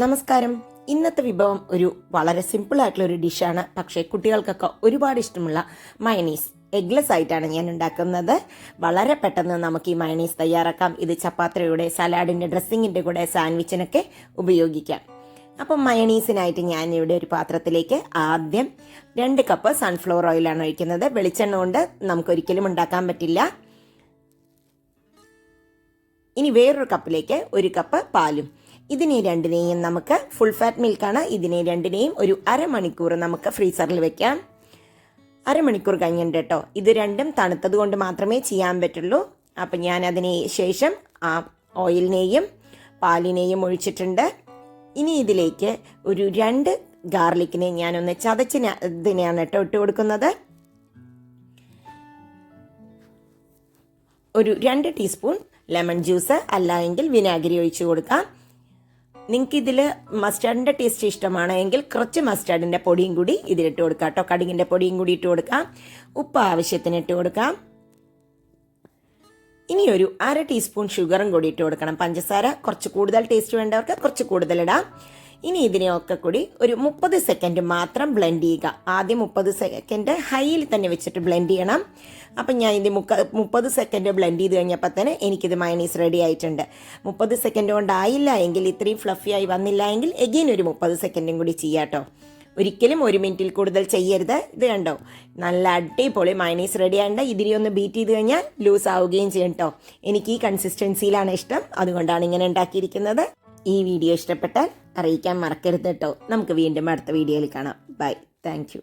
നമസ്കാരം. ഇന്നത്തെ വിഭവം ഒരു വളരെ സിമ്പിൾ ആയിട്ടുള്ള ഒരു ഡിഷാണ്. പക്ഷേ കുട്ടികൾക്കൊക്കെ ഒരുപാട് ഇഷ്ടമുള്ള മയണീസ് എഗ്ലെസ് ആയിട്ടാണ് ഞാൻ ഉണ്ടാക്കുന്നത്. വളരെ പെട്ടെന്ന് നമുക്ക് ഈ മയണീസ് തയ്യാറാക്കാം. ഇത് ചപ്പാത്തിയുടെ, സലാഡിൻ്റെ, ഡ്രസ്സിങ്ങിൻ്റെ കൂടെ, സാൻഡ്വിച്ചിനൊക്കെ ഉപയോഗിക്കാം. അപ്പം മയണീസിനായിട്ട് ഞാൻ ഇവിടെ ഒരു പാത്രത്തിലേക്ക് ആദ്യം 2 കപ്പ് സൺഫ്ലവർ ഓയിലാണ് ഒഴിക്കുന്നത്. വെളിച്ചെണ്ണ കൊണ്ട് നമുക്കൊരിക്കലും ഉണ്ടാക്കാൻ പറ്റില്ല. ഇനി വേറൊരു കപ്പിലേക്ക് 1 കപ്പ് പാലും. ഇതിനെ രണ്ടിനെയും നമുക്ക് ഫുൾ ഫാറ്റ് മിൽക്കാണ്. ഇതിനെ രണ്ടിനെയും ഒരു അരമണിക്കൂർ നമുക്ക് ഫ്രീസറിൽ വെക്കാം. അരമണിക്കൂർ കഴിഞ്ഞിട്ട് കേട്ടോ. ഇത് രണ്ടും തണുത്തത് കൊണ്ട് മാത്രമേ ചെയ്യാൻ പറ്റുള്ളൂ. അപ്പം ഞാൻ അതിന് ശേഷം ആ ഓയിലിനെയും പാലിനെയും ഒഴിച്ചിട്ടുണ്ട്. ഇനി ഇതിലേക്ക് ഒരു 2 ഗാർലിക്കിനെ ഞാനൊന്ന് ചതച്ചിനെയാണ് കേട്ടോ ഇട്ട് കൊടുക്കുന്നത്. ഒരു 2 ടീസ്പൂൺ ലെമൺ ജ്യൂസ് അല്ല എങ്കിൽ വിനാഗിരി ഒഴിച്ചു കൊടുക്കാം. നിങ്ങൾക്ക് ഇതിൽ മസ്റ്റാർഡിൻ്റെ ടേസ്റ്റ് ഇഷ്ടമാണെങ്കിൽ കുറച്ച് മസ്റ്റാർഡിൻ്റെ പൊടിയും കൂടി ഇതിലിട്ട് കൊടുക്കാം കേട്ടോ. കടുകിൻ്റെ പൊടിയും കൂടി ഇട്ട് കൊടുക്കാം. ഉപ്പ് ആവശ്യത്തിന് ഇട്ട് കൊടുക്കാം. ഇനി ഒരു 1/2 ടീസ്പൂൺ ഷുഗറും കൂടി ഇട്ട് കൊടുക്കണം. പഞ്ചസാര കുറച്ച് കൂടുതൽ ടേസ്റ്റ് വേണ്ടവർക്ക് കുറച്ച് കൂടുതൽ ഇടാം. ഇനി ഇതിനെയൊക്കെ കൂടി ഒരു 30 സെക്കൻഡ് മാത്രം ബ്ലെൻഡ് ചെയ്യുക. ആദ്യം 30 സെക്കൻഡ് ഹൈയിൽ തന്നെ വെച്ചിട്ട് ബ്ലെൻഡ് ചെയ്യണം. അപ്പം ഞാൻ ഇത് 30 സെക്കൻഡ് ബ്ലെൻഡ് ചെയ്ത് കഴിഞ്ഞപ്പോൾ തന്നെ എനിക്കിത് മയണീസ് റെഡി ആയിട്ടുണ്ട്. 30 സെക്കൻഡ് കൊണ്ടായില്ല എങ്കിൽ, ഇത്രയും ഫ്ലഫി ആയി വന്നില്ല എങ്കിൽ എഗെയിൻ ഒരു 30 സെക്കൻഡും കൂടി ചെയ്യാം കേട്ടോ. ഒരിക്കലും 1 മിനിറ്റിൽ കൂടുതൽ ചെയ്യരുത്. ഇത് കണ്ടോ, നല്ല അടിപൊളി മയണീസ് റെഡി ആയിട്ട് ഇതിനെ ഒന്ന് ബീറ്റ് ചെയ്ത് കഴിഞ്ഞാൽ ലൂസ് ആവുകയും ചെയ്യും കേട്ടോ. എനിക്ക് ഈ കൺസിസ്റ്റൻസിയിലാണ് ഇഷ്ടം, അതുകൊണ്ടാണ് ഇങ്ങനെ ഉണ്ടാക്കിയിരിക്കുന്നത്. ഈ വീഡിയോ ഇഷ്ടപ്പെട്ടാൽ അറിയിക്കാൻ മറക്കരുത് കേട്ടോ. നമുക്ക് വീണ്ടും അടുത്ത വീഡിയോയിൽ കാണാം. ബൈ. Thank you.